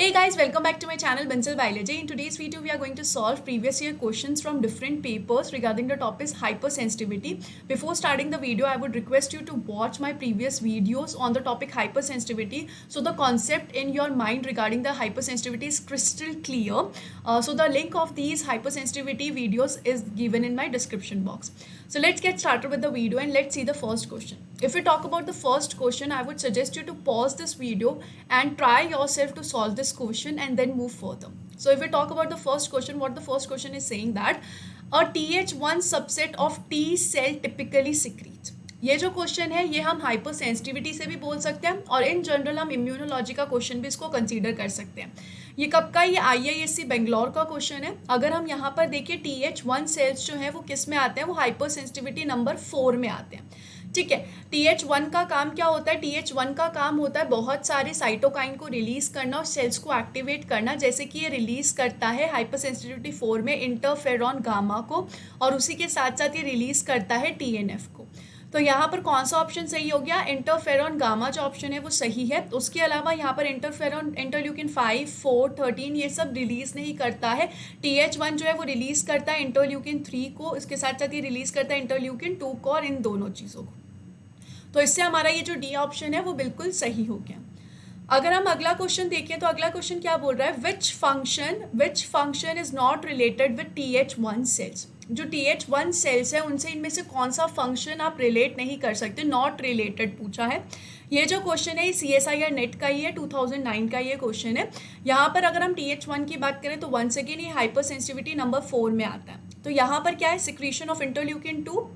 Hey guys, welcome back to my channel Bansal Biology. In today's video, we are going to solve previous year questions from different papers regarding the topic hypersensitivity. Before starting the video, I would request you to watch my previous videos on the topic hypersensitivity. So the concept in your mind regarding the hypersensitivity is crystal clear. So the link of these hypersensitivity videos is given in my description box. So let's get started with the video and let's see the first question. If we talk about the first question, I would suggest you to pause this video and try yourself to solve this question and then move further. So if we talk about the first question, what the first question is saying that a TH1 subset of T cell typically secretes. ये जो question है ये हम hyper sensitivity से भी बोल सकते हैं और इन जनरल हम इम्यूनोलॉजी का क्वेश्चन भी इसको कंसीडर कर सकते हैं. ये कब का, ये IISc बेंगलोर का क्वेश्चन है. अगर हम यहाँ पर देखिए TH1 सेल्स जो है वो किस में आते हैं, वो हाइपर सेंसिटिविटी नंबर 4 में आते हैं. ठीक है, TH1 का काम क्या होता है? TH1 का काम होता है बहुत सारे साइटोकाइन को रिलीज करना और सेल्स को एक्टिवेट करना. जैसे कि ये रिलीज करता है हाइपर सेंसिटिविटी 4 में इंटरफेरॉन गामा को और उसी के साथ साथ ये रिलीज करता है TNF को. तो यहाँ पर कौन सा ऑप्शन सही हो गया? इंटरफेरॉन गामा जो ऑप्शन है वो सही है. उसके अलावा यहाँ पर इंटरल्यूकिन 5, 4, 13 ये सब रिलीज नहीं करता है. TH1 जो है वो रिलीज करता है इंटरल्यूकिन 3 को, इसके साथ साथ ये रिलीज करता है इंटरल्यूकिन 2 को और इन दोनों चीज़ों को. तो इससे हमारा ये जो डी ऑप्शन है वो बिल्कुल सही हो गया. अगर हम अगला क्वेश्चन देखें तो अगला क्वेश्चन क्या बोल रहा है? Which function is not related with TH1 cells. जो TH1 सेल्स है उनसे इनमें से कौन सा फंक्शन आप रिलेट नहीं कर सकते, नॉट रिलेटेड पूछा है. ये जो क्वेश्चन है CSIR नेट का ही है, 2009 का ये क्वेश्चन है. यहाँ पर अगर हम TH1 की बात करें तो वंस अगेन ये हाइपर सेंसिटिविटी नंबर 4 में आता है. तो यहाँ पर क्या है? Secretion of interleukin 2,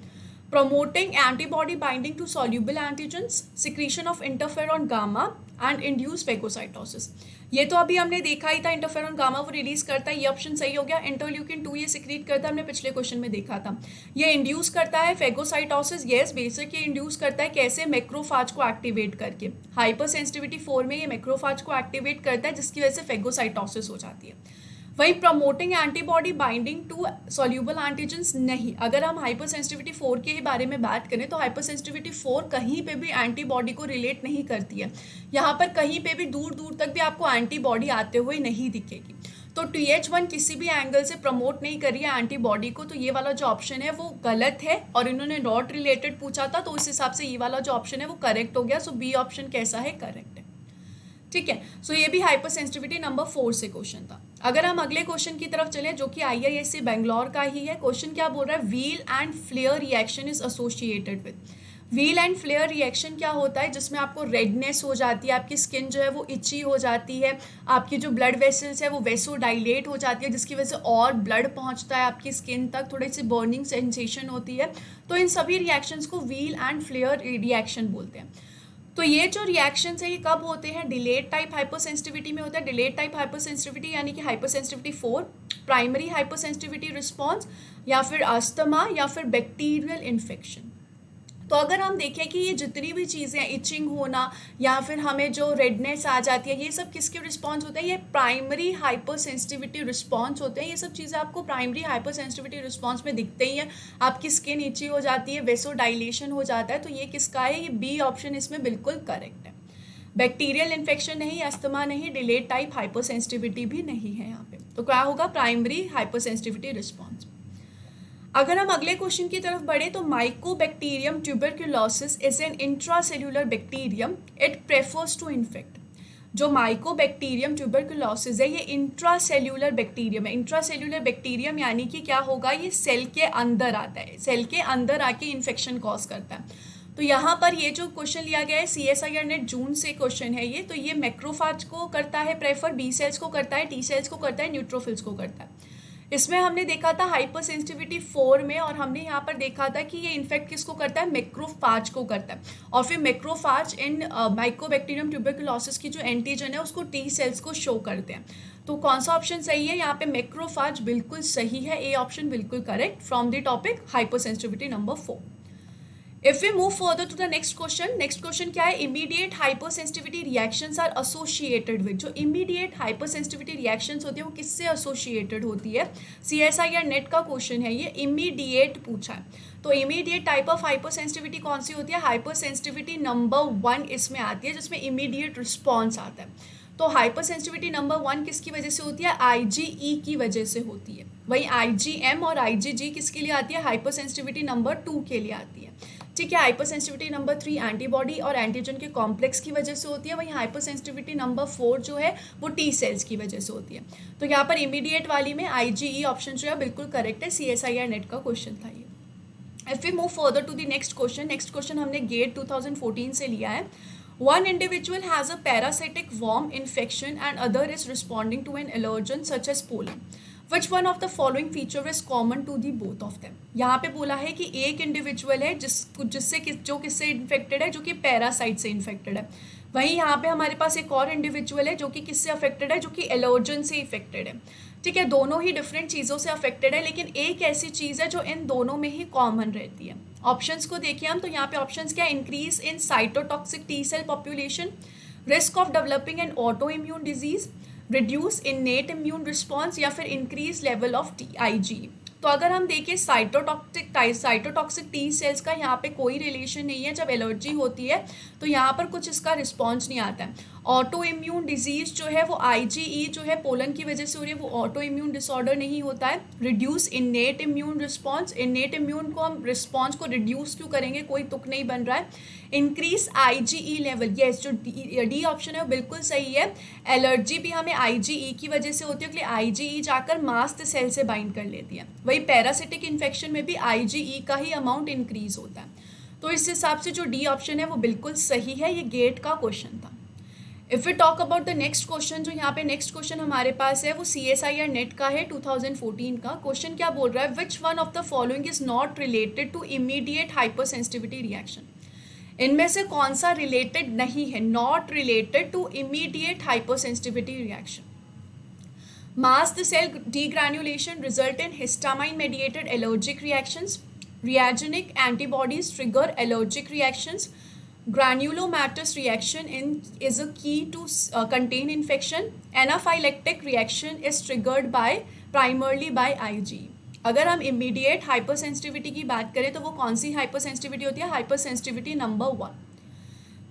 promoting antibody binding to soluble antigens, secretion of interferon gamma and induced phagocytosis. ये तो अभी हमने देखा ही था, इंटरफेरॉन गामा वो रिलीज करता है, ये ऑप्शन सही हो गया. इंटरल्यूकिन 2 ये सिक्रीट करता है, हमने पिछले क्वेश्चन में देखा था. ये इंड्यूस करता है फेगोसाइटोसिस, यस बेसिक ये इंड्यूस करता है कैसे? मैक्रोफाज को एक्टिवेट करके. हाइपर सेंसिटिविटी 4 में ये मैक्रोफाज को एक्टिवेट करता है जिसकी वजह से फेगोसाइटोसिस हो जाती है. वही promoting antibody binding to soluble antigens नहीं. अगर हम हाइपर सेंसिटिविटी 4 के ही बारे में बात करें तो हाइपर सेंसिटिविटी 4 कहीं पे भी एंटीबॉडी को रिलेट नहीं करती है. यहाँ पर कहीं पे भी दूर दूर तक भी आपको एंटीबॉडी आते हुए नहीं दिखेगी. तो TH1 किसी भी एंगल से प्रमोट नहीं कर रही है एंटीबॉडी को, तो ये वाला जो ऑप्शन है वो गलत है और इन्होंने नॉट रिलेटेड पूछा था तो उस हिसाब से ये वाला जो ऑप्शन है वो करेक्ट हो गया. सो बी ऑप्शन कैसा है? करेक्ट है. ठीक है, सो ये भी हाइपर सेंसिटिविटी नंबर 4 से क्वेश्चन था. अगर हम अगले क्वेश्चन की तरफ चले जो कि IISc बेंगलोर का ही है. क्वेश्चन क्या बोल रहा है? Wheal and flare reaction is associated with. Wheal and flare reaction क्या होता है? जिसमें आपको रेडनेस हो जाती है, आपकी स्किन जो है वो इची हो जाती है, आपकी जो ब्लड वेसल्स है वो वेसो डायलेट हो जाती है जिसकी वजह से और ब्लड पहुंचता है आपकी स्किन तक, थोड़ी सी बर्निंग सेंसेशन होती है. तो इन सभी रिएक्शंस को व्हील एंड फ्लेयर रिएक्शन बोलते हैं. तो ये जो रिएक्शंस है ये कब होते हैं? डिलेड टाइप हाइपर सेंसिटिविटी में होता है. डिलेड टाइप हाइपर सेंसिटिविटी यानी कि hyper sensitivity 4, primary hyper sensitivity response या फिर अस्थमा या फिर बैक्टीरियल इन्फेक्शन. तो अगर हम देखें कि ये जितनी भी चीज़ें हैं, इचिंग होना या फिर हमें जो रेडनेस आ जाती है, ये सब किसके रिस्पॉन्स होते हैं? ये प्राइमरी हाइपर सेंसिटिविटी रिस्पॉन्स होते हैं. ये सब चीज़ें आपको प्राइमरी हाइपर सेंसिटिविटी रिस्पॉन्स में दिखते ही हैं. आपकी स्किन इची हो जाती है, वेसो डायलेशन हो जाता है. तो ये किसका है? ये बी ऑप्शन इसमें बिल्कुल करेक्ट है. बैक्टीरियल इन्फेक्शन नहीं, अस्थमा नहीं, डिलेड टाइप हाइपर सेंसिटिविटी भी नहीं है यहाँ पे. तो क्या होगा? Primary hyper sensitivity response. अगर हम अगले क्वेश्चन की तरफ बढ़े तो mycobacterium tuberculosis is an intracellular bacterium, it prefers to infect. जो माइकोबैक्टीरियम ट्यूबरक्यूलोसिस है ये इंट्रासेल्यूलर बैक्टीरियम है. इंट्रासेल्यूलर बैक्टीरियम यानी कि क्या होगा? ये सेल के अंदर आता है, सेल के अंदर आके इन्फेक्शन कॉज करता है. तो यहाँ पर ये जो क्वेश्चन लिया गया है CSIR नेट जून से क्वेश्चन है ये. तो ये मैक्रोफाज को करता है प्रेफर, बी सेल्स को करता है, टी सेल्स को करता है, न्यूट्रोफिल्स को करता है. इसमें हमने देखा था हाइपर सेंसिटिविटी 4 में और हमने यहाँ पर देखा था कि ये इन्फेक्ट किसको करता है? मैक्रोफाज को करता है. और फिर मैक्रोफाज इन माइकोबैक्टीरियम ट्यूबरक्यूलोसिस की जो एंटीजन है उसको टी सेल्स को शो करते हैं. तो कौन सा ऑप्शन सही है? यहाँ पे मैक्रोफाज बिल्कुल सही है. ए ऑप्शन बिल्कुल correct from the topic hyper sensitivity number 4. If we move further to the next question क्या है? Immediate hypersensitivity reactions are associated with. जो immediate hypersensitivity reactions होती है वो किससे associated होती है? CSIR नेट का क्वेश्चन है ये, immediate पूछा है. तो immediate type of hypersensitivity कौन सी होती है? hypersensitivity नंबर 1 इसमें आती है जिसमें immediate response आता है. तो हाइपर सेंसिटिविटी नंबर 1 किसकी वजह से होती है, IgE की वजह से होती है। वहीं IgM और IgG किसके लिए आती है, हाइपर सेंसिटिविटी नंबर 2 के लिए आती है। ठीक है, हाइपर सेंसिटिविटी नंबर 3 एंटीबॉडी और एंटीजन के कॉम्प्लेक्स की वजह से होती है। वहीं हाइपर सेंसिटिविटी नंबर 4 जो है वो टी सेल्स की वजह से होती है। तो यहाँ पर इमीडिएट वाली में IgE ऑप्शन जो है बिल्कुल करेक्ट है, CSIR नेट का क्वेश्चन था ये। If we move further to the next question हमने गेट 2014 से लिया है। One individual has a parasitic worm infection and other is responding to an allergen such as pollen. Which one of the following feature is common to the both of them? यहाँ पे बोला है कि एक individual है जो किससे infected है, जो कि पैरासाइट से इन्फेक्टेड है। वहीं यहाँ पे हमारे पास एक और इंडिविजुअल है जो कि किससे अफेक्टेड है, जो कि एलर्जन से इफेक्टेड है। ठीक है, दोनों ही डिफरेंट चीज़ों से अफेक्टेड है, लेकिन एक ऐसी चीज़ है जो इन दोनों में ही कॉमन रहती है। ऑप्शंस को देखिए हम, तो यहाँ पे ऑप्शंस क्या है, increase in cytotoxic T cell population, risk of developing an auto immune disease, reduce innate immune response, या फिर इंक्रीज लेवल ऑफ IgE। तो अगर हम देखें साइटोटॉक्सिक टी सेल्स का यहाँ पे कोई रिलेशन नहीं है। जब एलर्जी होती है तो यहाँ पर कुछ इसका रिस्पॉन्स नहीं आता है। ऑटो इम्यून डिजीज जो है वो IgE जो है पोलन की वजह से हो रही है, वो ऑटो इम्यून डिसऑर्डर नहीं होता है। Reduce innate immune response, इनेट immune को हम रिस्पॉन्स को रिड्यूस क्यों करेंगे, कोई तुक नहीं बन रहा है। इंक्रीज IgE लेवल, यस जो डी ऑप्शन है वो बिल्कुल सही है। एलर्जी भी हमें IgE की वजह से होती है, इसलिए IgE जाकर मास्ट सेल से बाइंड कर लेती है। वही पैरासिटिक इन्फेक्शन में भी IgE का ही अमाउंट इंक्रीज होता है। तो इस हिसाब से जो डी ऑप्शन है वो बिल्कुल सही है, ये गेट का क्वेश्चन था। If we talk about the next question, जो यहाँ पे नेक्स्ट क्वेश्चन हमारे पास है वो CSIR नेट का है 2014 का। क्वेश्चन क्या बोल रहा है, which one of the following is not related to immediate hyper sensitivity reaction. इनमें से कौन सा रिलेटेड नहीं है, not related to immediate hyper sensitivity reaction. Mast cell degranulation result in histamine mediated allergic reactions. Reagenic antibodies trigger allergic reactions. Granulomatous reaction is a key to contain infection. Anaphylactic reaction is triggered primarily by IgE. अगर हम immediate hyper sensitivity की बात करें तो वो कौन सी hyper sensitivity होती है, हाइपर सेंसिटिविटी नंबर 1।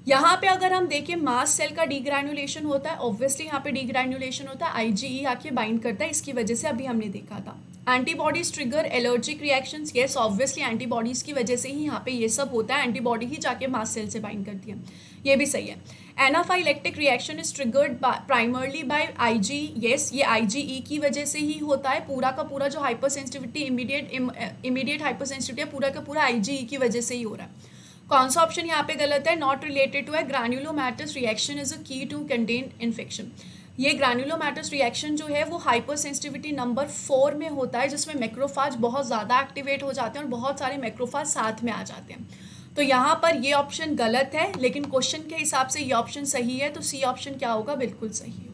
यहाँ पे अगर हम देखें मास्ट सेल का डीग्रैनुलेशन होता है, ऑब्वियसली यहाँ पे डीग्रैनुलेशन होता है, IgE आके बाइंड करता है, इसकी वजह से अभी हमने देखा था। Antibodies trigger allergic reactions, yes obviously antibodies की वजह से ही यहाँ पे ये सब होता है, एंटीबॉडी ही जाके मास्ट सेल से बाइंड करती है, ये भी सही है। Anaphylactic reaction is triggered primarily bye IgE, yes ये IgE की वजह से ही होता है। पूरा का पूरा जो hyper sensitivity immediate hyper sensitivity है पूरा का पूरा IgE की वजह से ही हो रहा है। कौन सा ऑप्शन यहाँ पे गलत है, नॉट रिलेटेड टू है। ग्रैन्युलोमैटस रिएक्शन इज अ की टू कंटेन इन्फेक्शन। ये ग्रैन्युलोमैटस रिएक्शन जो है वो हाइपर सेंसिटिविटी नंबर 4 में होता है, जिसमें मैक्रोफाज बहुत ज़्यादा एक्टिवेट हो जाते हैं और बहुत सारे मैक्रोफाज साथ में आ जाते हैं। तो यहाँ पर ये ऑप्शन गलत है, लेकिन क्वेश्चन के हिसाब से ये ऑप्शन सही है, तो सी ऑप्शन क्या होगा, बिल्कुल सही होगा।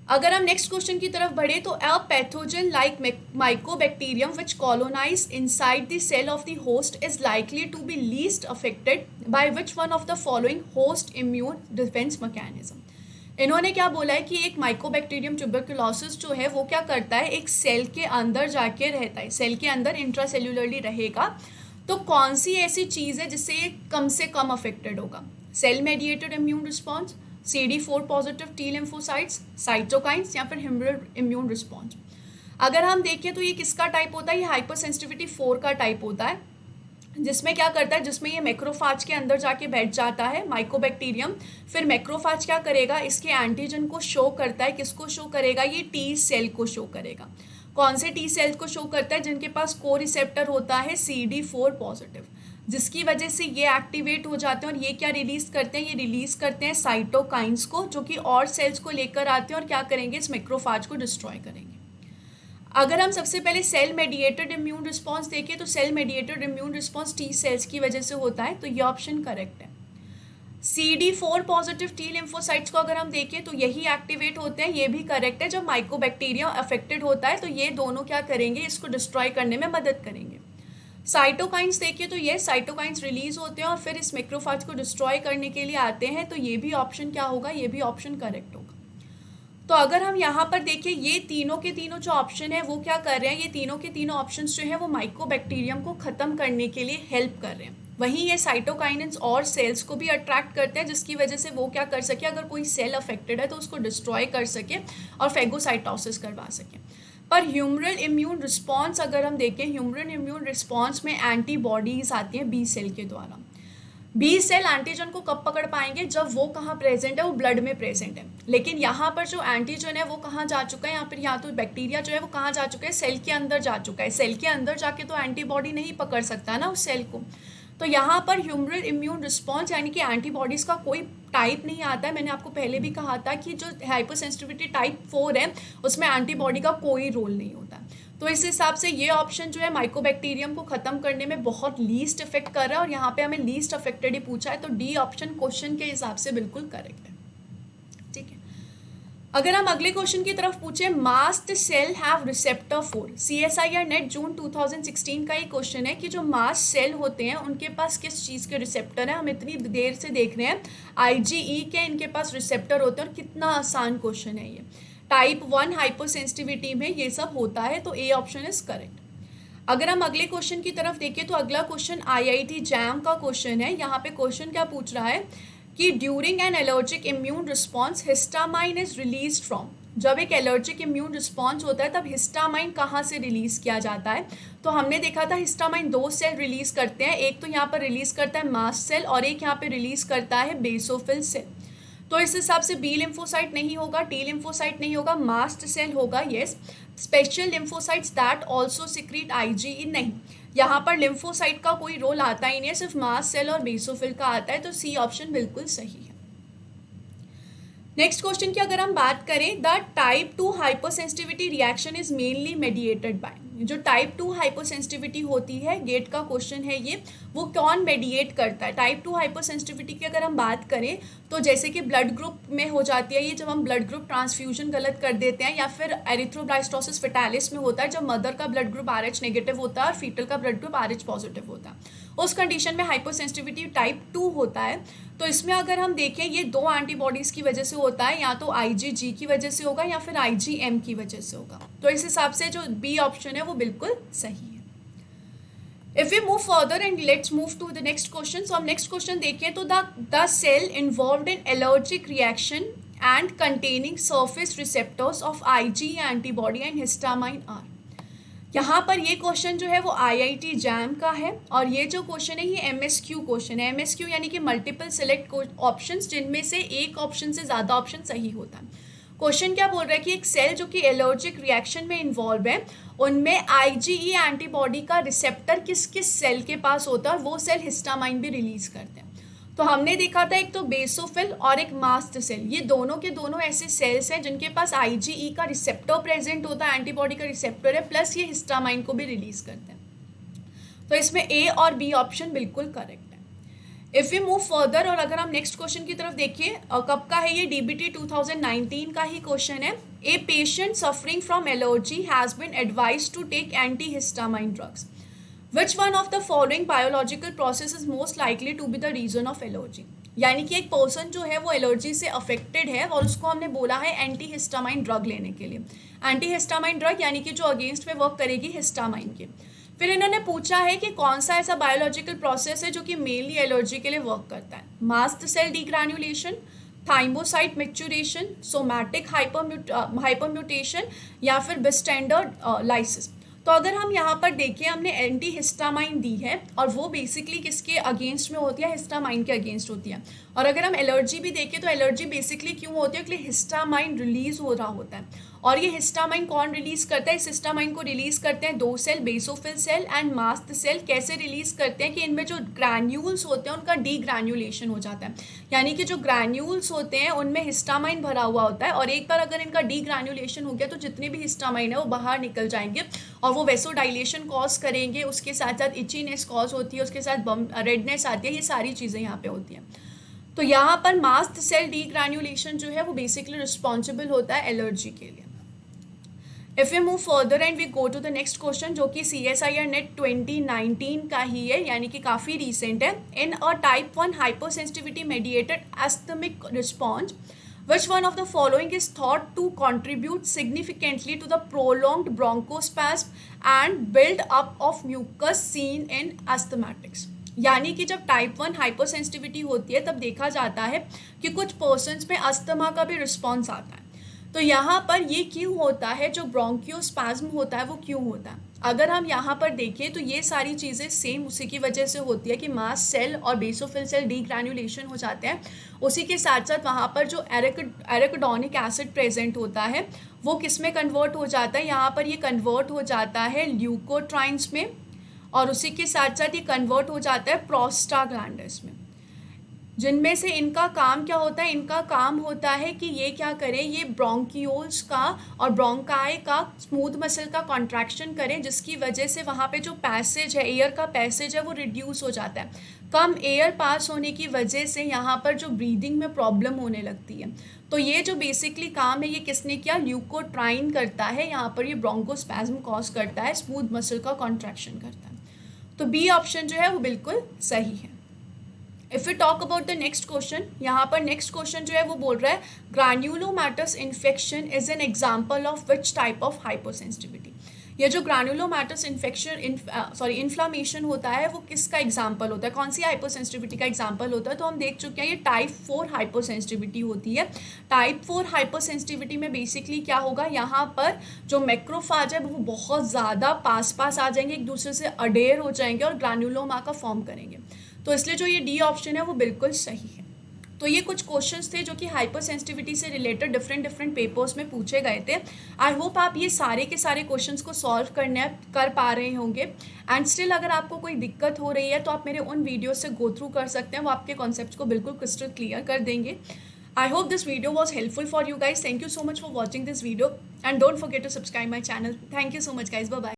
अगर हम नेक्स्ट क्वेश्चन की तरफ बढ़े तो a pathogen like mycobacterium which colonize inside the cell of the host is likely to be least affected by which one of the following host immune defence mechanism. इन्होंने क्या बोला है कि एक माइकोबैक्टीरियम ट्यूबरकुलोसिस जो है वो क्या करता है, एक सेल के अंदर जाके रहता है, सेल के अंदर इंट्रासेल्युलरली रहेगा। तो कौन सी ऐसी चीज़ है जिससे ये कम से कम अफेक्टेड होगा, cell mediated immune response, CD4 positive T lymphocytes, cytokines, या फिर ह्यूमरल इम्यून रिस्पॉन्स। अगर हम देखें तो ये किसका टाइप होता है, ये हाइपर सेंसिटिविटी 4 का टाइप होता है, जिसमें क्या करता है, जिसमें ये मैक्रोफाज के अंदर जाके बैठ जाता है माइकोबैक्टीरियम। फिर मैक्रोफाज क्या करेगा, इसके एंटीजन को शो करता है, किसको शो करेगा, ये टी सेल को शो करेगा। कौन से टी सेल को शो करता है, जिनके पास को रिसेप्टर होता है CD4 पॉजिटिव, जिसकी वजह से ये एक्टिवेट हो जाते हैं और ये क्या रिलीज करते हैं, ये रिलीज करते हैं साइटोकाइंस को, जो कि और सेल्स को लेकर आते हैं और क्या करेंगे, इस मैक्रोफाज को डिस्ट्रॉय करेंगे। अगर हम सबसे पहले सेल मेडिएटेड इम्यून रिस्पॉन्स देखें तो cell mediated immune response T cells की वजह से होता है, तो ये ऑप्शन करेक्ट है। CD4 पॉजिटिव टी लिम्फोसाइट्स को अगर हम देखें तो यही एक्टिवेट होते हैं, ये भी करेक्ट है। जब माइकोबैक्टीरिया अफेक्टेड होता है तो ये दोनों क्या करेंगे, इसको डिस्ट्रॉय करने में मदद करेंगे। साइटोकाइंस देखिए तो ये साइटोकाइंस रिलीज होते हैं और फिर इस मैक्रोफाज को डिस्ट्रॉय करने के लिए आते हैं, तो ये भी ऑप्शन क्या होगा, ये भी ऑप्शन करेक्ट होगा। तो अगर हम यहाँ पर देखें, ये तीनों के तीनों जो ऑप्शन है वो क्या कर रहे हैं, ये तीनों के तीनों ऑप्शंस जो है वो माइकोबैक्टीरियम को ख़त्म करने के लिए हेल्प कर रहे हैं। वहीं ये साइटोकाइनेंस और सेल्स को भी अट्रैक्ट करते हैं, जिसकी वजह से वो क्या कर सके, अगर कोई सेल अफेक्टेड है तो उसको डिस्ट्रॉय कर सके और फेगोसाइटोसिस करवा सके। पर ह्यूमरल इम्यून रिस्पॉन्स अगर हम देखें, ह्यूमरल इम्यून रिस्पॉन्स में एंटीबॉडीज आती हैं बी सेल के द्वारा। बी सेल एंटीजन को कब पकड़ पाएंगे, जब वो कहाँ प्रेजेंट है, वो ब्लड में प्रेजेंट है। लेकिन यहाँ पर जो एंटीजन है वो कहाँ जा चुका है, यहाँ पर यहाँ तो बैक्टीरिया जो है वो कहाँ जा चुका है, सेल के अंदर जा चुका है। सेल के अंदर जाके तो एंटीबॉडी नहीं पकड़ सकता ना उस सेल को। तो यहाँ पर ह्यूमरल इम्यून रिस्पॉन्स यानी कि एंटीबॉडीज़ का कोई टाइप नहीं आता है। मैंने आपको पहले भी कहा था कि जो हाइपर सेंसिटिविटी टाइप 4 है उसमें एंटीबॉडी का कोई रोल नहीं होता। तो इस हिसाब से ये ऑप्शन जो है माइकोबैक्टीरियम को ख़त्म करने में बहुत लीस्ट इफेक्ट कर रहा है, और यहाँ पे हमें लीस्ट अफेक्टेड ही पूछा है, तो डी ऑप्शन क्वेश्चन के हिसाब से बिल्कुल करेक्ट है। ठीक है, अगर हम अगले क्वेश्चन की तरफ पूछे, mast cell have receptor for, CSIR NET June 2016 का ये क्वेश्चन है कि जो मास्ट सेल होते हैं उनके पास किस चीज़ के रिसेप्टर है। हम इतनी देर से देख रहे हैं IgE के इनके पास रिसेप्टर होते हैं, और कितना आसान क्वेश्चन है ये। टाइप 1 हाइपर सेंसिटिविटी में ये सब होता है, तो ए ऑप्शन इज करेक्ट। अगर हम अगले क्वेश्चन की तरफ देखें तो अगला क्वेश्चन IIT जैम का क्वेश्चन है। यहाँ पे क्वेश्चन क्या पूछ रहा है कि during an allergic immune response histamine is release from. जब एक एलर्जिक इम्यून रिस्पॉन्स होता है तब हिस्टामाइन कहाँ से रिलीज किया जाता है। तो हमने देखा था हिस्टामाइन 2 सेल रिलीज करते हैं, एक तो यहाँ पर रिलीज करता है मास्ट सेल और एक यहाँ पे रिलीज करता है बेसोफिल सेल। तो इस हिसाब से बी लिम्फोसाइट नहीं होगा, टी लिम्फोसाइट नहीं होगा, मास्ट सेल होगा। Yes, special lymphocytes that also secrete IgE नहीं, यहाँ पर लिम्फोसाइट का कोई रोल आता ही नहीं है, सिर्फ मास्ट सेल और बेसोफिल का आता है। तो सी ऑप्शन बिल्कुल सही है। नेक्स्ट क्वेश्चन की अगर हम बात करें, the type 2 hyper sensitivity reaction is mainly mediated bye. जो टाइप 2 हाइपर सेंसिटिविटी होती है, गेट का क्वेश्चन है ये, वो कौन मेडिएट करता है। टाइप 2 हाइपर सेंसिटिविटी की अगर हम बात करें तो जैसे कि ब्लड ग्रुप में हो जाती है ये, जब हम ब्लड ग्रुप ट्रांसफ्यूजन गलत कर देते हैं, या फिर एरिथ्रोब्लास्टोसिस फेटालिस में होता है जब मदर का ब्लड ग्रुप RH नेगेटिव होता है और फीटल का ब्लड ग्रुप RH पॉजिटिव होता है, उस कंडीशन में हाइपर सेंसिटिविटी टाइप 2 होता है। तो इसमें अगर हम देखें ये 2 एंटीबॉडीज़ की वजह से होता है, या तो IgG की वजह से होगा या फिर IgM की वजह से होगा। तो इस हिसाब से जो बी ऑप्शन है वो बिल्कुल सही है। If we move further and let's move to the next question. So हम नेक्स्ट क्वेश्चन देखें तो the cell involved in allergic reaction and containing surface receptors of IgE antibody and histamine are. यहाँ पर ये क्वेश्चन जो है वो IIT jam का है, और ये जो क्वेश्चन है ये MSQ क्वेश्चन है। MSQ यानी कि मल्टीपल सिलेक्ट ऑप्शंस, जिनमें से एक ऑप्शन से ज़्यादा ऑप्शन सही होता है। क्वेश्चन क्या बोल रहा है कि एक सेल जो कि एलर्जिक रिएक्शन में इन्वॉल्व है, उनमें IgE एंटीबॉडी का रिसेप्टर किस किस सेल के पास होता है, और वो सेल हिस्टामाइन भी रिलीज करते हैं। तो हमने देखा था एक तो बेसोफिल और एक मास्ट सेल, ये दोनों के दोनों ऐसे सेल्स हैं जिनके पास IgE का रिसेप्टर प्रेजेंट होता है, एंटीबॉडी का रिसेप्टर है, प्लस ये हिस्टामाइन को भी रिलीज करते हैं। तो इसमें ए और बी ऑप्शन बिल्कुल करेक्ट है। इफ़ वी मूव फर्दर, और अगर हम नेक्स्ट क्वेश्चन की तरफ देखें, कब का है ये, DBT 2019 का ही क्वेश्चन है। A patient suffering from allergy has been advise to take anti histamine drugs. Which one of the following biological process is most likely to be the reason of allergy? यानी कि एक person जो है वो allergy से affected है और उसको हमने बोला है एंटी हिस्टामाइन ड्रग लेने के लिए। एंटी हिस्टामाइन ड्रग यानी कि जो अगेंस्ट में वर्क करेगी हिस्टामाइन के। फिर इन्होंने पूछा है कि कौन सा ऐसा बायोलॉजिकल प्रोसेस है जो कि मेनली एलर्जी के लिए वर्क करता है। Mast cell degranulation, thymocyte maturation, somatic hypermutation, या फिर बिस्टेंडर लाइसिस। तो अगर हम यहाँ पर देखें, हमने एंटी हिस्टामाइन दी है और वो बेसिकली किसके अगेंस्ट में होती है, हिस्टामाइन के अगेंस्ट होती है। और अगर हम एलर्जी भी देखें तो एलर्जी बेसिकली क्यों होती है, क्योंकि हिस्टामाइन रिलीज हो रहा होता है। और ये हिस्टामाइन कौन रिलीज करता है, इस हिस्टामाइन को रिलीज करते हैं 2 cell, basophil cell and mast cell. कैसे रिलीज करते हैं कि इनमें जो ग्रैन्यूल्स होते हैं उनका डीग्रैन्युलेशन हो जाता है, यानी कि जो ग्रैन्यूल्स होते हैं उनमें हिस्टामाइन भरा हुआ होता है, और एक बार अगर इनका डीग्रैन्युलेशन हो गया तो जितने भी हिस्टामाइन है वो बाहर निकल जाएंगे और वो वेसोडाइलेशन कॉज करेंगे, उसके साथ साथ इचीनेस कॉज होती है, उसके साथ रेडनेस आती है, ये सारी चीज़ें यहाँ पे होती हैं। तो यहाँ पर मास्ट सेल डीग्रैन्युलेशन जो है वो बेसिकली रिस्पॉन्सिबल होता है एलर्जी के लिए। If we move further and we go to the next question, जो कि CSIR नेट 2019 का ही है, यानी कि काफ़ी रिसेंट है। In a type 1 hyper sensitivity mediated asthmatic response, which one of the following is thought to contribute significantly to the prolonged bronchospasm and build up of mucus seen in asthmatics? यानी कि जब type 1 hyper sensitivity होती है तब देखा जाता है कि कुछ पर्सन्स में अस्थमा का भी रिस्पॉन्स आता है। तो यहाँ पर ये क्यों होता है, जो ब्रोंकियोस्पाज्म होता है वो क्यों होता है? अगर हम यहाँ पर देखें तो ये सारी चीज़ें सेम उसी की वजह से होती है कि मास्ट सेल और बेसोफिल सेल डीग्रैन्युलेशन हो जाते हैं। उसी के साथ साथ वहाँ पर जो एराकिडोनिक एसिड प्रेजेंट होता है वो किस में कन्वर्ट हो जाता है, यहाँ पर ये कन्वर्ट हो जाता है ल्यूकोट्राइन्स में, और उसी के साथ साथ ये कन्वर्ट हो जाता है प्रोस्टाग्लैंडिन्स में, जिनमें से इनका काम क्या होता है? इनका काम होता है कि ये क्या करें, ये ब्रोंकियोल्स का और ब्रोंकाई का स्मूथ मसल का कॉन्ट्रैक्शन करें, जिसकी वजह से वहाँ पे जो पैसेज है, एयर का पैसेज है, वो रिड्यूस हो जाता है। कम एयर पास होने की वजह से यहाँ पर जो ब्रीदिंग में प्रॉब्लम होने लगती है। तो ये जो बेसिकली काम है ये किसने किया? ल्यूकोट्राइन करता है। यहाँ पर ये ब्रोंकोस्पैज्म कॉज करता है, स्मूथ मसल का कॉन्ट्रैक्शन करता है। तो बी ऑप्शन जो है वो बिल्कुल सही है। If you talk about the next question, यहाँ पर नेक्स्ट क्वेश्चन जो है वो बोल रहा है granulomatous infection is an example of which type of hypersensitivity. ये जो ग्रैन्युलोमैटस इन्फ्लामेशन होता है वो किसका एग्जाम्पल होता है, कौन सी हाइपरसेंसिटिविटी का एग्जाम्पल होता है? तो हम देख चुके हैं ये टाइप 4 हाइपरसेंसिटिविटी होती है। टाइप 4 हाइपरसेंसिटिविटी में बेसिकली क्या होगा, यहाँ पर जो मैक्रोफाज है वो बहुत ज़्यादा पास आ जाएंगे, एक दूसरे से अडेयर हो जाएंगे और ग्रैन्युलोमा का फॉर्म करेंगे। तो इसलिए जो ये डी ऑप्शन है वो बिल्कुल सही है। तो ये कुछ क्वेश्चंस थे जो कि हाइपर सेंसिटिविटी से रिलेटेड डिफरेंट पेपर्स में पूछे गए थे। आई होप आप ये सारे के सारे क्वेश्चंस को सॉल्व कर पा रहे होंगे। एंड स्टिल अगर आपको कोई दिक्कत हो रही है तो आप मेरे उन वीडियो से गो थ्रू कर सकते हैं, वो आपके कॉन्सेप्ट्स को बिल्कुल क्रिस्टल क्लियर कर देंगे। I hope this video was helpful for you guys. Thank you so much for watching this video and don't forget to subscribe my channel. Thank you so much guys, bye bye.